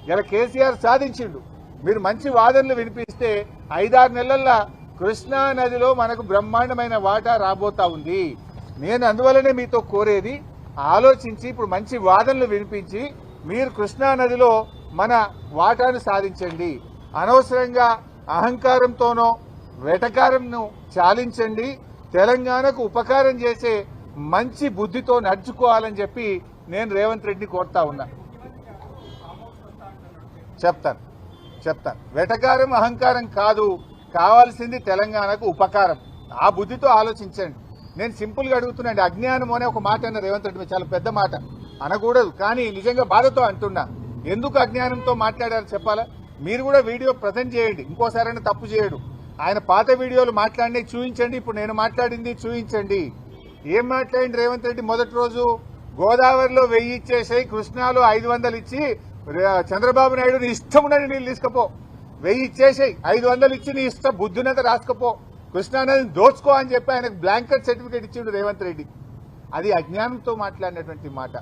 ఇలా కేసీఆర్ సాధించిండు. మీరు మంచి వాదనలు వినిపిస్తే 5-6 నెలల్లో కృష్ణా నదిలో మనకు బ్రహ్మాండమైన వాటా రాబోతా ఉంది. నేను అందువల్లనే మీతో కోరేది ఆలోచించి ఇప్పుడు మంచి వాదనలు వినిపించి మీరు కృష్ణా నదిలో మన వాటాను సాధించండి. అనవసరంగా అహంకారంతోనో వెటకారంను చాలించండి. తెలంగాణకు ఉపకారం చేసే మంచి బుద్ధితో నడుచుకోవాలని చెప్పి నేను రేవంత్ రెడ్డిని కోరుతా ఉన్నా. చెప్తాను వెటకారం అహంకారం కాదు, కావాల్సింది తెలంగాణకు ఉపకారం. ఆ బుద్ధితో ఆలోచించండి. నేను సింపుల్గా అడుగుతున్నాండి. అజ్ఞానం అనే ఒక మాట అన్న రేవంత్ రెడ్డి, చాలా పెద్ద మాట అనకూడదు, కానీ నిజంగా బాధతో అంటున్నా. ఎందుకు అజ్ఞానంతో మాట్లాడారు చెప్పాలా? మీరు కూడా వీడియో ప్రజెంట్ చేయండి, ఇంకోసారైనా తప్పు చేయడు. ఆయన పాత వీడియోలు మాట్లాడినవి చూపించండి, ఇప్పుడు నేను మాట్లాడింది చూపించండి. ఏం మాట్లాడింది రేవంత్ రెడ్డి? మొదటి రోజు గోదావరిలో 1000 ఇచ్చేసాయి, కృష్ణాలో 500 ఇచ్చి చంద్రబాబు నాయుడు నీ ఇష్టం ఉండని నీళ్ళు తీసుకపో, 1000 ఇచ్చేసాయి, 500 ఇచ్చి నీ ఇష్టం బుద్ధినంత రాసుకపో, కృష్ణానదిని దోచుకో అని చెప్పి ఆయనకు బ్లాంకెట్ సర్టిఫికేట్ ఇచ్చిండు రేవంత్ రెడ్డి. అది అజ్ఞానంతో మాట్లాడినటువంటి మాట.